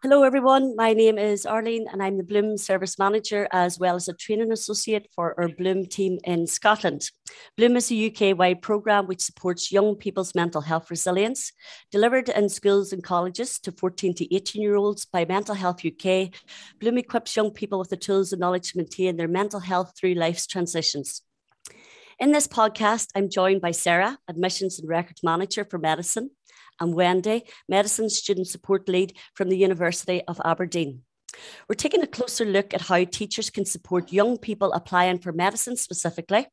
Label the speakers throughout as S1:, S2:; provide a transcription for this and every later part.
S1: Hello, everyone. My name is Arlene, and I'm the Bloom Service Manager as well as a Training Associate for our Bloom team in Scotland. Bloom is a UK-wide programme which supports young people's mental health resilience, delivered in schools and colleges to 14 to 18-year-olds by Mental Health UK. Bloom equips young people with the tools and knowledge to maintain their mental health through life's transitions. In this podcast, I'm joined by Sarah, Admissions and Records Manager for Medicine, and Wendy, Medicine Student Support Lead from the University of Aberdeen. We're taking a closer look at how teachers can support young people applying for medicine specifically.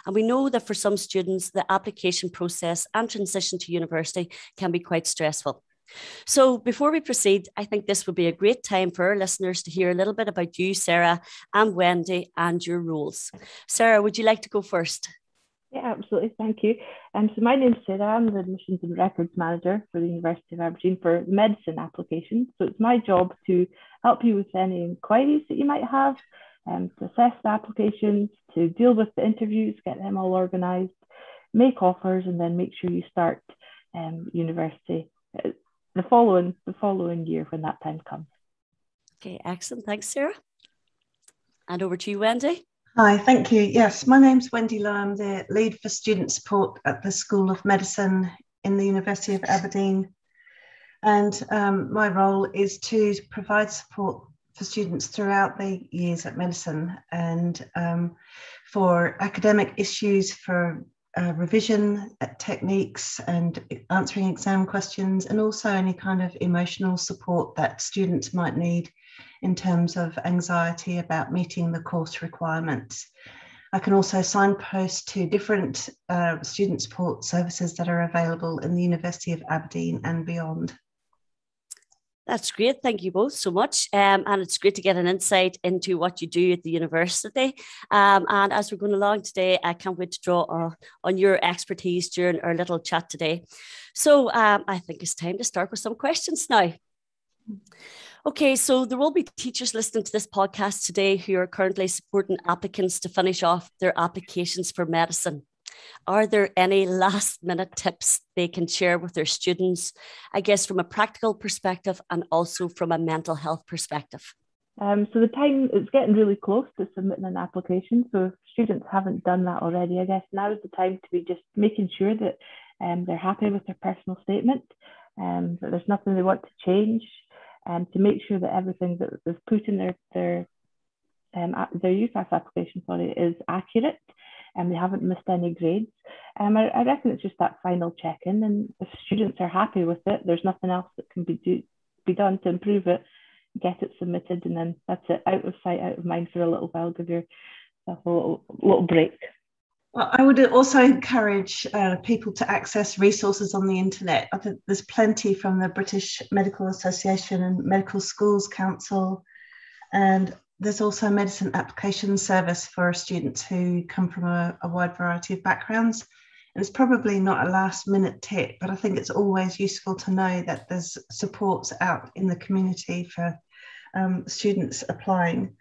S1: And we know that for some students, the application process and transition to university can be quite stressful. So before we proceed, I think this would be a great time for our listeners to hear a little bit about you, Sarah, and Wendy, and your roles. Sarah, would you like to go first?
S2: Yeah, absolutely. Thank you. So my name's Sarah. I'm the Admissions and Records Manager for the University of Aberdeen for medicine applications. So it's my job to help you with any inquiries that you might have, to assess the applications, to deal with the interviews, get them all organised, make offers, and then make sure you start university the following year when that time comes.
S1: Okay, excellent. Thanks, Sarah. And over to you, Wendy.
S3: Hi, thank you. Yes, my name's Wendy Lowe. I'm the lead for student support at the School of Medicine in the University of Aberdeen. And my role is to provide support for students throughout the years at medicine and for academic issues, for revision techniques and answering exam questions, and also any kind of emotional support that students might need in terms of anxiety about meeting the course requirements. I can also signpost to different student support services that are available in the University of Aberdeen and beyond.
S1: That's great. Thank you both so much. And it's great to get an insight into what you do at the university. And as we're going along today, I can't wait to draw on your expertise during our little chat today. So I think it's time to start with some questions now. Okay, so there will be teachers listening to this podcast today who are currently supporting applicants to finish off their applications for medicine. Are there any last minute tips they can share with their students, I guess from a practical perspective and also from a mental health perspective?
S2: So the time is getting really close to submitting an application. So if students haven't done that already, I guess now is the time to be just making sure that they're happy with their personal statement, that there's nothing they want to change, and to make sure that everything that is put in their UCAS application is accurate and they haven't missed any grades. I reckon it's just that final check-in, and if students are happy with it, there's nothing else that can be done to improve it, get it submitted, and then that's it, out of sight, out of mind for a little while, give yourself a little break.
S3: Well, I would also encourage people to access resources on the internet. I think there's plenty from the British Medical Association and Medical Schools Council, and there's also a medicine application service for students who come from a wide variety of backgrounds. And it's probably not a last minute tip, but I think it's always useful to know that there's supports out in the community for students applying.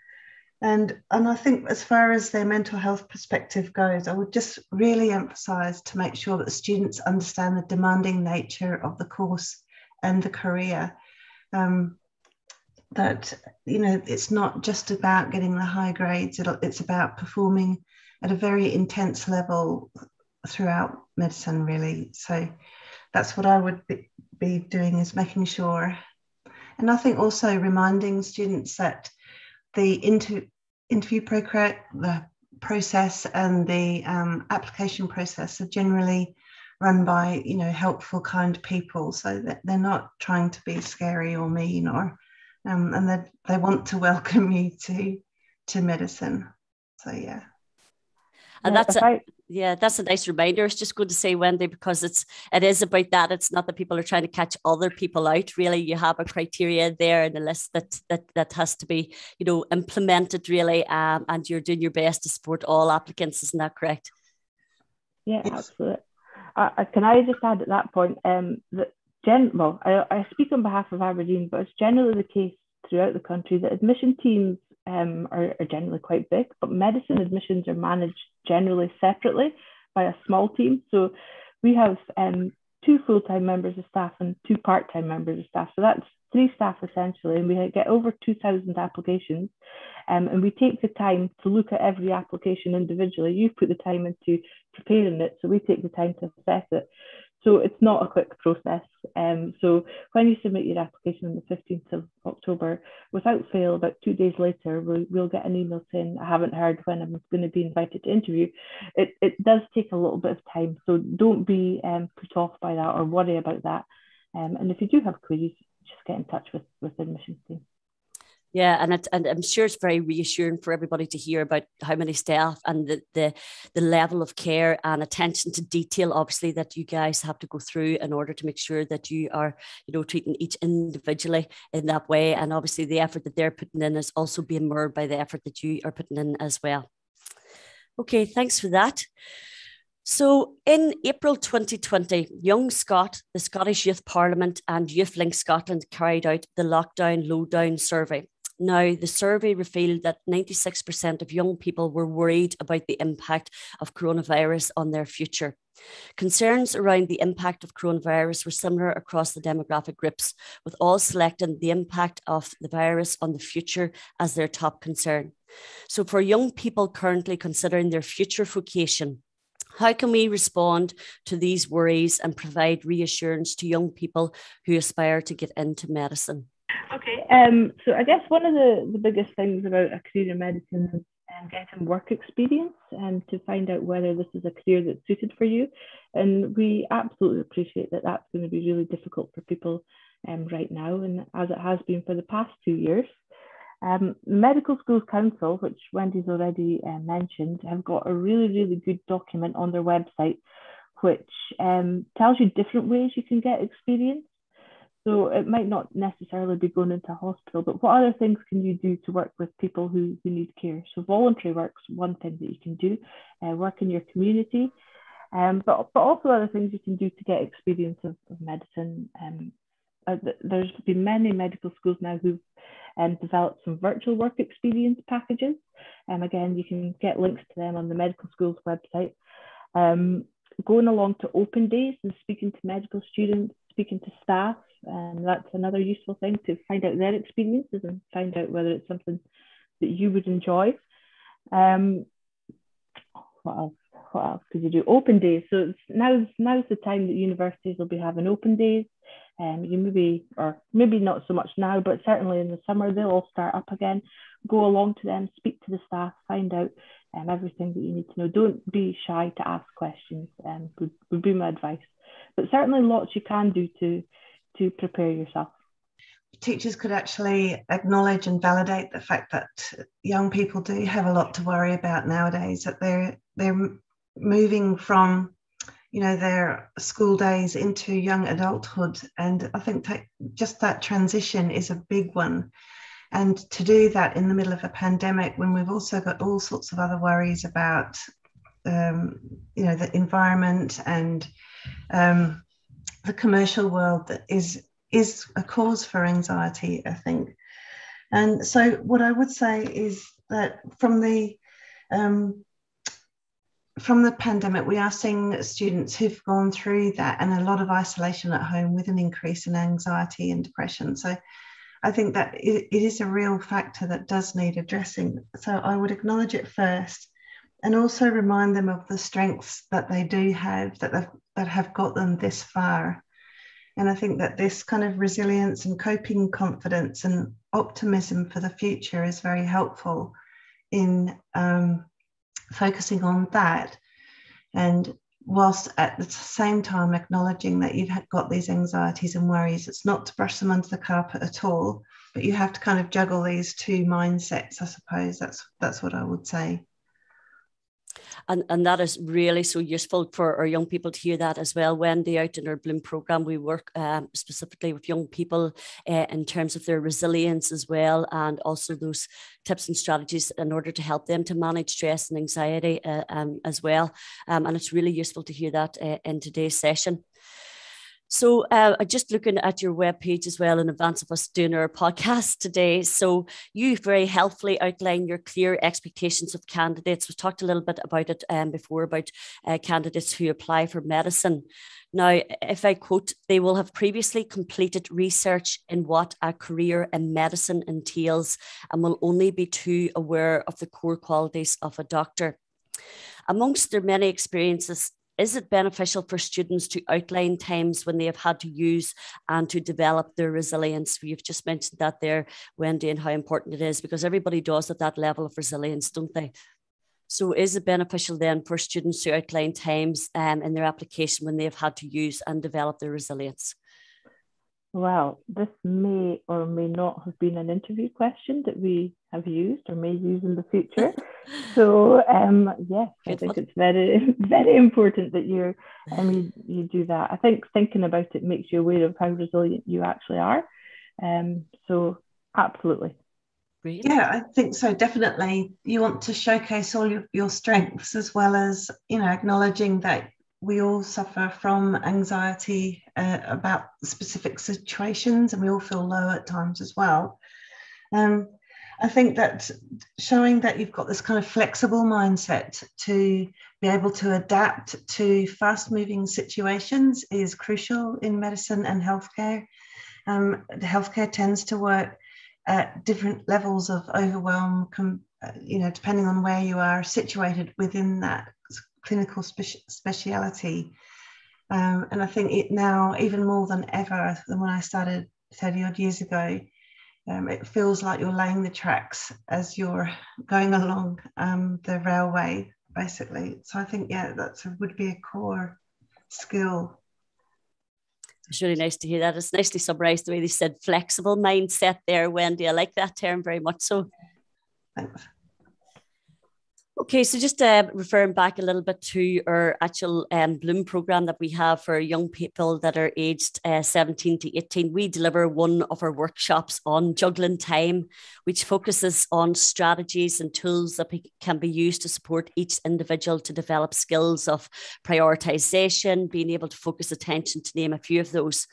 S3: And I think as far as their mental health perspective goes, I would just really emphasise to make sure that students understand the demanding nature of the course and the career. That, you know, it's not just about getting the high grades, it's about performing at a very intense level throughout medicine, really. So that's what I would be doing, is making sure. And I think also reminding students that the interview process and the application process are generally run by, you know, helpful, kind people, so that they're not trying to be scary or mean, or and that they want to welcome you to medicine. So yeah.
S1: And that's a nice reminder. It's just good to say, Wendy, because it is about that. It's not that people are trying to catch other people out. Really, you have a criteria there in the list that has to be, you know, implemented really, and you're doing your best to support all applicants. Isn't that correct?
S2: Yeah, absolutely. Can I just add at that point that I speak on behalf of Aberdeen, but it's generally the case throughout the country that admission teams are generally quite big, but medicine admissions are managed generally separately by a small team. So we have 2 full-time members of staff and 2 part-time members of staff. So that's 3 staff essentially, and we get over 2,000 applications. And we take the time to look at every application individually. You've put the time into preparing it, so we take the time to assess it. So it's not a quick process. So when you submit your application on the 15th of October, without fail, about 2 days later, we'll get an email saying, I haven't heard when I'm going to be invited to interview. It does take a little bit of time, so don't be put off by that or worry about that. And if you do have queries, just get in touch with the admissions team.
S1: Yeah, and I'm sure it's very reassuring for everybody to hear about how many staff and the level of care and attention to detail, obviously, that you guys have to go through in order to make sure that you are, treating each individually in that way. And obviously the effort that they're putting in is also being mirrored by the effort that you are putting in as well. Okay, thanks for that. So in April 2020, Young Scot, the Scottish Youth Parliament and YouthLink Scotland carried out the Lockdown Lowdown survey. Now, the survey revealed that 96% of young people were worried about the impact of coronavirus on their future. Concerns around the impact of coronavirus were similar across the demographic groups, with all selecting the impact of the virus on the future as their top concern. So for young people currently considering their future vocation, how can we respond to these worries and provide reassurance to young people who aspire to get into medicine?
S2: Okay, so I guess one of the biggest things about a career in medicine is getting work experience and to find out whether this is a career that's suited for you. And we absolutely appreciate that that's going to be really difficult for people right now, and as it has been for the past 2 years. The Medical Schools Council, which Wendy's already mentioned, have got a really, really good document on their website, which tells you different ways you can get experience. So it might not necessarily be going into a hospital, but what other things can you do to work with people who need care? So voluntary work's one thing that you can do, work in your community, but also other things you can do to get experience of medicine. There's been many medical schools now who've developed some virtual work experience packages. Again, you can get links to them on the Medical Schools website. Going along to open days and speaking to medical students, speaking to staff, that's another useful thing to find out their experiences and find out whether it's something that you would enjoy. What else could you do? Open days. So now's the time that universities will be having open days. You maybe not so much now, but certainly in the summer they'll all start up again. Go along to them, speak to the staff, find out everything that you need to know. Don't be shy to ask questions. Would be my advice. But certainly lots you can do to prepare yourself.
S3: Teachers could actually acknowledge and validate the fact that young people do have a lot to worry about nowadays, that they're moving from their school days into young adulthood. And I think just that transition is a big one. And to do that in the middle of a pandemic, when we've also got all sorts of other worries about, the environment and the commercial world, that is a cause for anxiety, I think. And so what I would say is that from the pandemic, we are seeing students who've gone through that and a lot of isolation at home with an increase in anxiety and depression. So I think that it is a real factor that does need addressing. So I would acknowledge it first and also remind them of the strengths that they do have, that have got them this far. And I think that this kind of resilience and coping confidence and optimism for the future is very helpful in focusing on that, and whilst at the same time acknowledging that you've got these anxieties and worries. It's not to brush them under the carpet at all, but you have to kind of juggle these two mindsets, I suppose. That's what I would say.
S1: And that is really so useful for our young people to hear that as well. Wendy, out in our Bloom programme, we work specifically with young people in terms of their resilience as well, and also those tips and strategies in order to help them to manage stress and anxiety as well. And it's really useful to hear that in today's session. So just looking at your webpage as well in advance of us doing our podcast today. So you very helpfully outline your clear expectations of candidates. We've talked a little bit about it before, about candidates who apply for medicine. Now, if I quote, they will have previously completed research in what a career in medicine entails and will only be too aware of the core qualities of a doctor. Amongst their many experiences, is it beneficial for students to outline times when they have had to use and to develop their resilience? You've just mentioned that there, Wendy, and how important it is, because everybody does at that level of resilience, don't they? So is it beneficial then for students to outline times in their application when they've had to use and develop their resilience?
S2: Well, this may or may not have been an interview question that we have used or may use in the future. So yes, I think it's very, very important that you do that. I think thinking about it makes you aware of how resilient you actually are. So absolutely.
S3: Yeah, I think so. Definitely, you want to showcase all your strengths, as well as, you know, acknowledging that we all suffer from anxiety about specific situations, and we all feel low at times as well. I think that showing that you've got this kind of flexible mindset to be able to adapt to fast-moving situations is crucial in medicine and healthcare. The healthcare tends to work at different levels of overwhelm, you know, depending on where you are situated within that clinical speciality. And I think it now, even more than ever than when I started 30 odd years ago, it feels like you're laying the tracks as you're going along the railway, basically. So I think, yeah, would be a core skill.
S1: It's really nice to hear that. It's nicely summarised the way they said flexible mindset there, Wendy. I like that term very much so.
S3: Thanks.
S1: Okay, so just referring back a little bit to our actual Bloom programme that we have for young people that are aged 17 to 18, we deliver one of our workshops on juggling time, which focuses on strategies and tools that can be used to support each individual to develop skills of prioritisation, being able to focus attention, to name a few of those.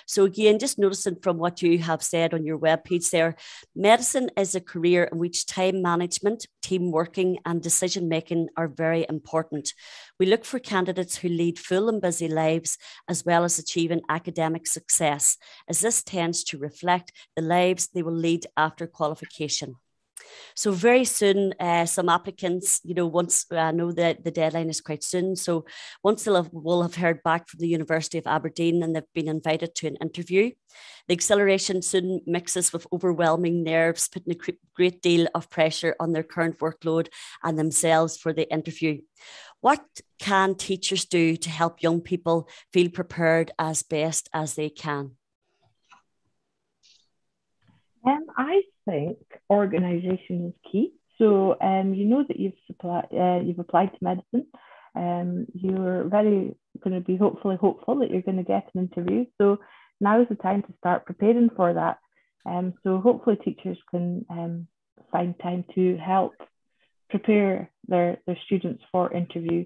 S1: So again, just noticing from what you have said on your webpage there, medicine is a career in which time management, team working and decision making are very important. We look for candidates who lead full and busy lives as well as achieving academic success, as this tends to reflect the lives they will lead after qualification. So very soon, some applicants, you know, once I know that the deadline is quite soon. So once will have heard back from the University of Aberdeen and they've been invited to an interview. The acceleration soon mixes with overwhelming nerves, putting a great deal of pressure on their current workload and themselves for the interview. What can teachers do to help young people feel prepared as best as they can?
S2: I think organisation is key. So you know that you've applied to medicine. You're very going to be hopeful that you're going to get an interview. So now is the time to start preparing for that. So hopefully teachers can find time to help prepare their students for interview.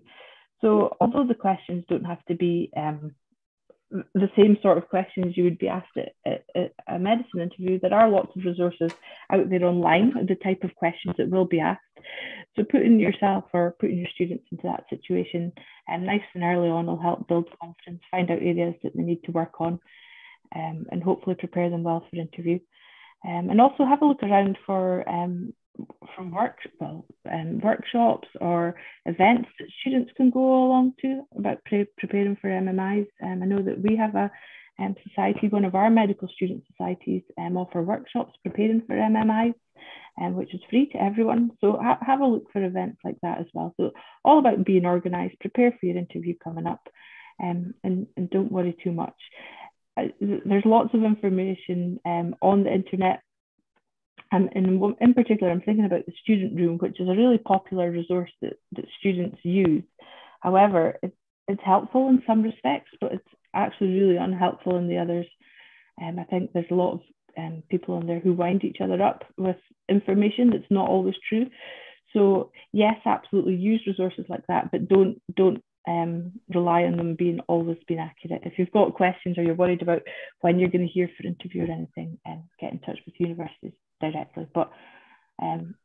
S2: So although the questions don't have to be the same sort of questions you would be asked at a medicine interview, there are lots of resources out there online of the type of questions that will be asked. So putting yourself or putting your students into that situation nice and early on will help build confidence, find out areas that they need to work on, and hopefully prepare them well for interview. And also have a look around for workshops or events that students can go along to about preparing for MMIs. I know that we have a society, one of our medical student societies, offer workshops preparing for MMIs, which is free to everyone. So have a look for events like that as well. So all about being organised, prepare for your interview coming up, and don't worry too much. There's lots of information on the internet. And in particular, I'm thinking about the student room, which is a really popular resource that students use. However, it's helpful in some respects, but it's actually really unhelpful in the others. I think there's a lot of people in there who wind each other up with information that's not always true. So yes, absolutely use resources like that, but don't rely on them always being accurate. If you've got questions or you're worried about when you're going to hear for interview or anything, get in touch with universities directly. But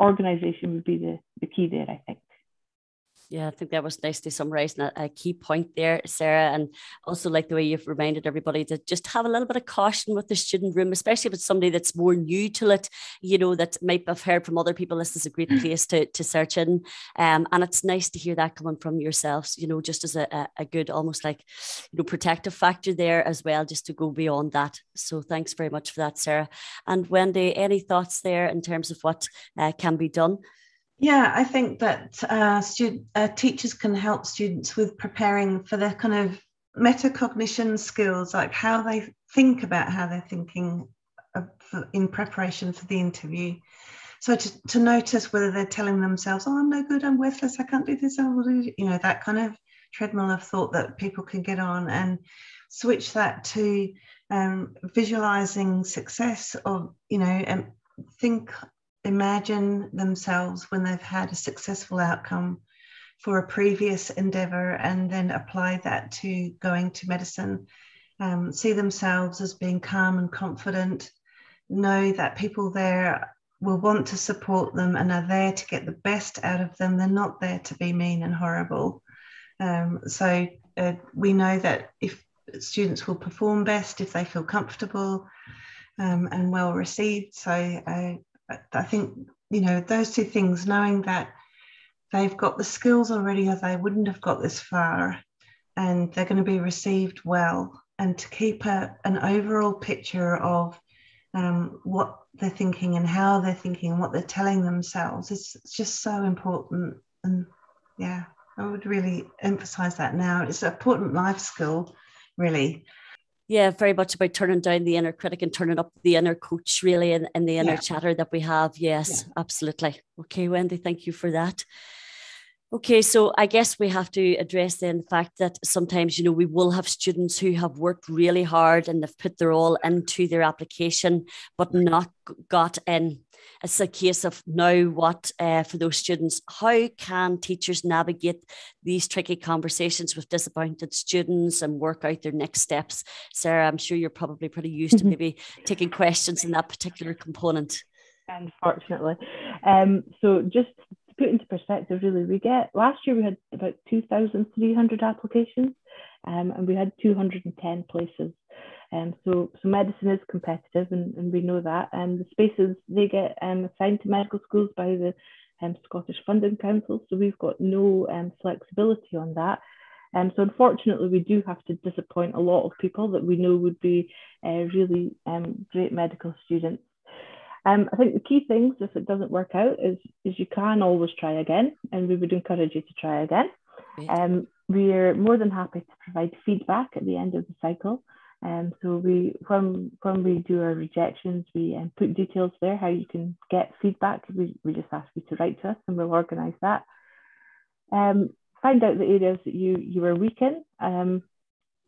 S2: organisation would be the key there, I think.
S1: Yeah, I think that was nicely summarised and a key point there, Sarah. And also like the way you've reminded everybody to just have a little bit of caution with the student room, especially if it's somebody that's more new to it, you know, that might have heard from other people. This is a great place to search in. And it's nice to hear that coming from yourselves, you know, just as a good, almost like, you know, protective factor there as well, just to go beyond that. So thanks very much for that, Sarah. And Wendy, any thoughts there in terms of what can be done?
S3: Yeah, I think that teachers can help students with preparing for their kind of metacognition skills, like how they think about how they're thinking in preparation for the interview. So to notice whether they're telling themselves, oh, I'm no good, I'm worthless, I can't do this, you know, that kind of treadmill of thought that people can get on, and switch that to visualizing success, or, you know, and imagine themselves when they've had a successful outcome for a previous endeavour, and then apply that to going to medicine. See themselves as being calm and confident, know that people there will want to support them and are there to get the best out of them. They're not there to be mean and horrible. So we know that if students will perform best if they feel comfortable and well received. So I think, you know, those two things, knowing that they've got the skills already or they wouldn't have got this far, and they're going to be received well, and to keep an overall picture of what they're thinking and how they're thinking and what they're telling themselves is just so important. And yeah, I would really emphasize that now. It's an important life skill, really.
S1: Yeah, very much about turning down the inner critic and turning up the inner coach, really, and the inner chatter that we have. Yes, absolutely. Okay, Wendy, thank you for that. Okay, so I guess we have to address then the fact that sometimes, you know, we will have students who have worked really hard and they've put their all into their application, but not got in. It's a case of now what for those students, how can teachers navigate these tricky conversations with disappointed students and work out their next steps? Sarah, I'm sure you're probably pretty used to maybe taking questions in that particular component.
S2: Unfortunately. So just to put into perspective, really, last year we had about 2,300 applications and we had 210 places. So medicine is competitive, and we know that. And the spaces, they get assigned to medical schools by the Scottish Funding Council, so we've got no flexibility on that. So unfortunately, we do have to disappoint a lot of people that we know would be really great medical students. I think the key things, if it doesn't work out, is you can always try again, and we would encourage you to try again. We're more than happy to provide feedback at the end of the cycle. So when we do our rejections, we put details there how you can get feedback. We just ask you to write to us, and we'll organise that. Find out the areas that you are weak in, and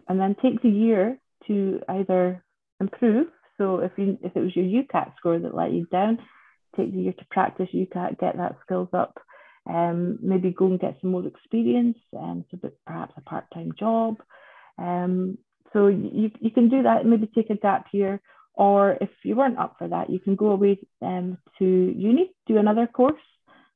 S2: then take the year to either improve. So if it was your UCAT score that let you down, take the year to practice UCAT, get that skills up. Maybe go and get some more experience, so perhaps a part-time job. So you can do that, maybe take a gap year, or if you weren't up for that, you can go away to uni, do another course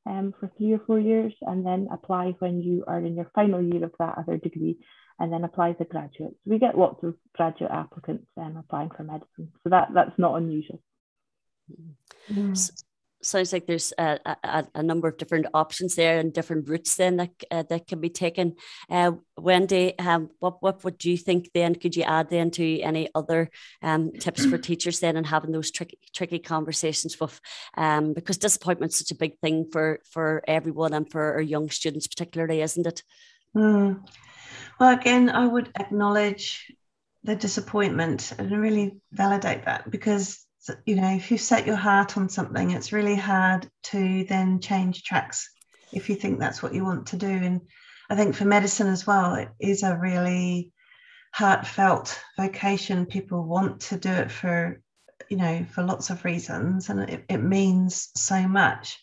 S2: for 3 or 4 years, and then apply when you are in your final year of that other degree, and then apply as a graduate. So we get lots of graduate applicants applying for medicine, so that's not unusual.
S1: Sounds like there's a number of different options there and different routes then that can be taken. Wendy, what would you think then? Could you add then to any other tips for teachers then, and having those tricky conversations with, because disappointment's such a big thing for everyone and for our young students particularly, isn't it?
S3: Well, again, I would acknowledge the disappointment and really validate that, because you know, if you set your heart on something, it's really hard to then change tracks if you think that's what you want to do. And I think for medicine as well, it is a really heartfelt vocation. People want to do it for, you know, for lots of reasons, and it means so much.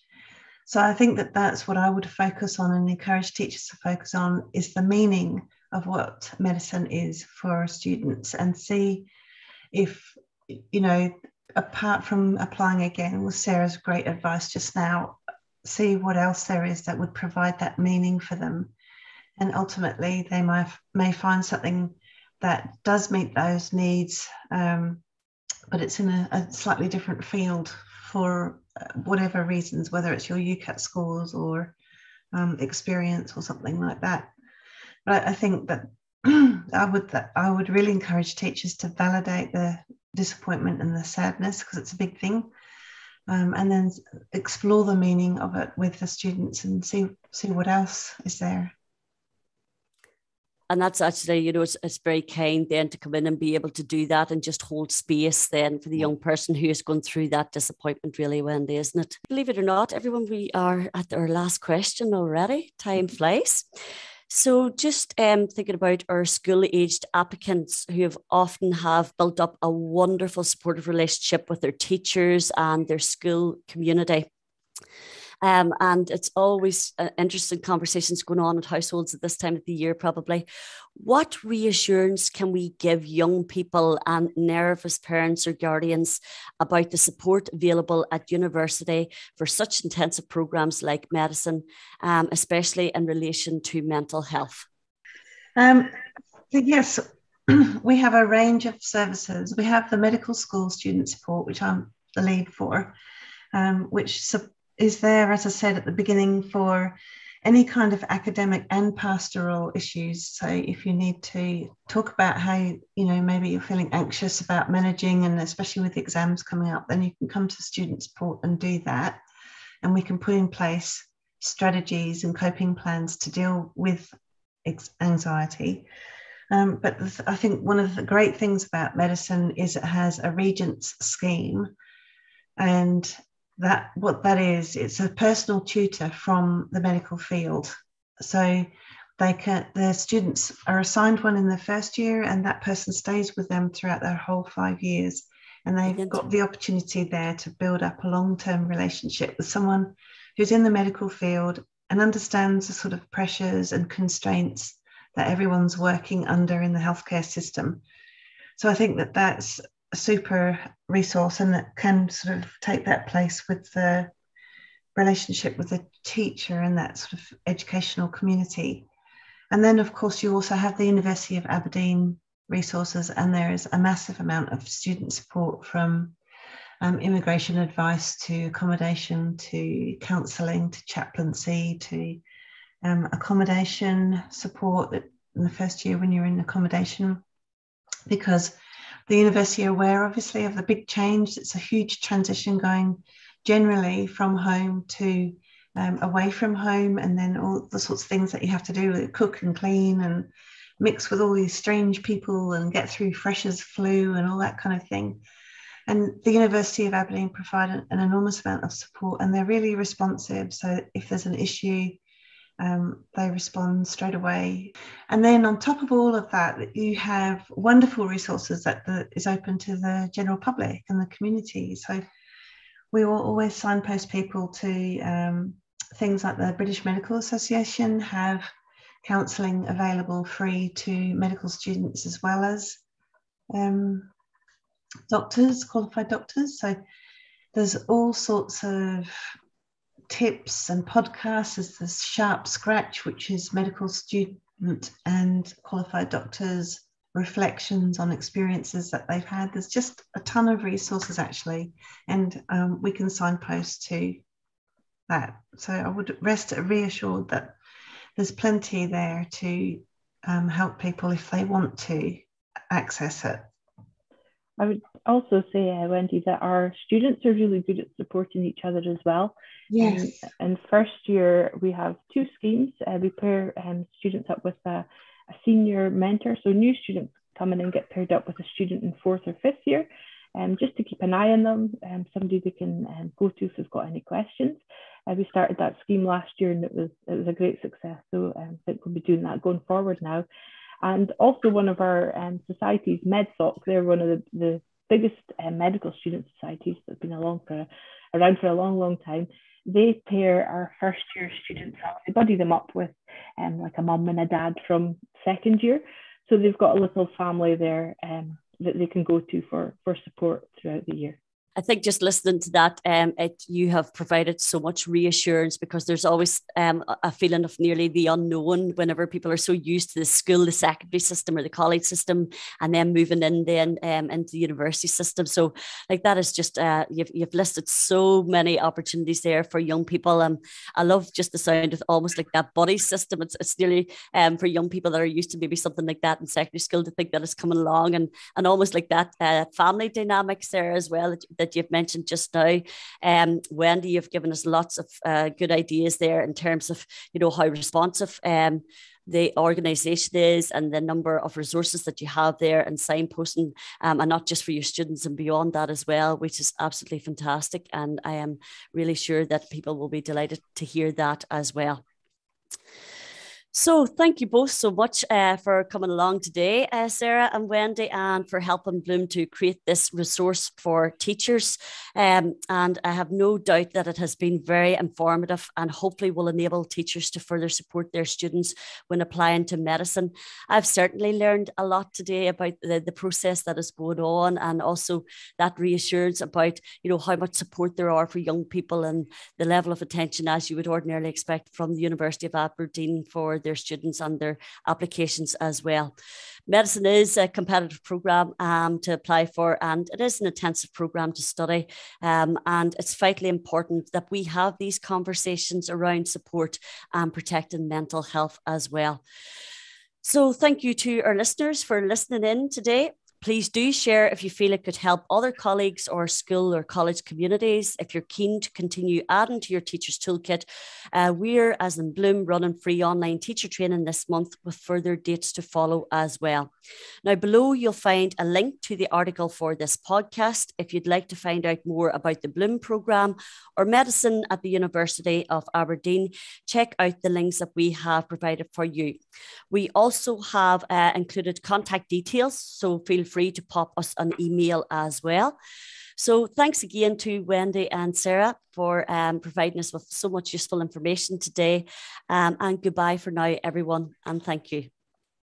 S3: So I think that's what I would focus on and encourage teachers to focus on, is the meaning of what medicine is for students, and see if, you know, apart from applying again with Sarah's great advice just now, see what else there is that would provide that meaning for them. And ultimately, they may find something that does meet those needs, but it's in a slightly different field for whatever reasons, whether it's your UCAT scores or experience or something like that. But I think that I would really encourage teachers to validate the disappointment and the sadness, because it's a big thing, and then explore the meaning of it with the students and see what else is there.
S1: And that's actually, you know, it's very kind then to come in and be able to do that and just hold space then for the young person who is going through that disappointment, really, Wendy, isn't it? Believe it or not, everyone, we are at our last question already. Time flies. So just thinking about our school-aged applicants who have built up a wonderful supportive relationship with their teachers and their school community. And it's always interesting conversations going on at households at this time of the year, probably. What reassurance can we give young people and nervous parents or guardians about the support available at university for such intensive programs like medicine, especially in relation to mental health?
S3: Yes, we have a range of services. We have the medical school student support, which I'm the lead for, which is there, as I said at the beginning, for any kind of academic and pastoral issues. So if you need to talk about how, you know, maybe you're feeling anxious about managing, and especially with the exams coming up, then you can come to student support and do that. And we can put in place strategies and coping plans to deal with anxiety. But I think one of the great things about medicine is it has a regents scheme, and what that is, it's a personal tutor from the medical field. So the students are assigned one in their first year, and that person stays with them throughout their whole 5 years. And they've got the opportunity there to build up a long-term relationship with someone who's in the medical field and understands the sort of pressures and constraints that everyone's working under in the healthcare system. So I think that that's a super resource, and that can sort of take that place with the relationship with the teacher and that sort of educational community. And then, of course, you also have the University of Aberdeen resources, and there is a massive amount of student support, from immigration advice to accommodation to counselling to chaplaincy to accommodation support in the first year when you're in accommodation, because the university are aware, obviously, of the big change. It's a huge transition going generally from home to away from home, and then all the sorts of things that you have to do, cook and clean and mix with all these strange people and get through freshers' flu and all that kind of thing. And the University of Aberdeen provide an enormous amount of support, and they're really responsive. So if there's an issue, they respond straight away. And then on top of all of that, you have wonderful resources that is open to the general public and the community. So we will always signpost people to things like the British Medical Association have counselling available free to medical students as well as doctors, qualified doctors. So there's all sorts of tips and podcasts. There's the Sharp Scratch, which is medical student and qualified doctors' reflections on experiences that they've had. There's just a ton of resources, actually, and we can signpost to that. So I would rest reassured that there's plenty there to help people if they want to access it.
S2: I would also say, Wendy, that our students are really good at supporting each other as well.
S3: Yes.
S2: In first year, we have two schemes. We pair students up with a senior mentor. So new students come in and get paired up with a student in fourth or fifth year, just to keep an eye on them, somebody they can go to if they've got any questions. We started that scheme last year, and it was a great success. So I think we'll be doing that going forward now. And also one of our societies, MedSoc, they're one of the biggest medical student societies that's been around for a long, long time. They pair our first year students up. They buddy them up with like a mum and a dad from second year. So they've got a little family there that they can go to for support throughout the year.
S1: I think just listening to that, you have provided so much reassurance, because there's always a feeling of nearly the unknown whenever people are so used to the school, the secondary system or the college system, and then moving in then into the university system. So like that is just, you've listed so many opportunities there for young people. I love just the sound of almost like that buddy system. It's nearly for young people that are used to maybe something like that in secondary school, to think that it's coming along, and almost like that family dynamics there as well that you've mentioned just now. Wendy, you've given us lots of good ideas there in terms of, how responsive the organisation is, and the number of resources that you have there, and signposting, and not just for your students and beyond that as well, which is absolutely fantastic. And I am really sure that people will be delighted to hear that as well. So thank you both so much for coming along today, Sarah and Wendy, and for helping Bloom to create this resource for teachers. And I have no doubt that it has been very informative, and hopefully will enable teachers to further support their students when applying to medicine. I've certainly learned a lot today about the process that is going on, and also that reassurance about, how much support there are for young people, and the level of attention as you would ordinarily expect from the University of Aberdeen for their students and their applications as well. Medicine is a competitive programme to apply for, and it is an intensive programme to study. And it's vitally important that we have these conversations around support and protecting mental health as well. So thank you to our listeners for listening in today. Please do share if you feel it could help other colleagues or school or college communities. If you're keen to continue adding to your teacher's toolkit, we're, as in Bloom, running free online teacher training this month, with further dates to follow as well. Now, below you'll find a link to the article for this podcast if you'd like to find out more about the Bloom programme or medicine at the University of Aberdeen. Check out the links that we have provided for you. We also have included contact details, so feel free to pop us an email as well. So thanks again to Wendy and Sarah for providing us with so much useful information today. And goodbye for now, everyone, and thank you.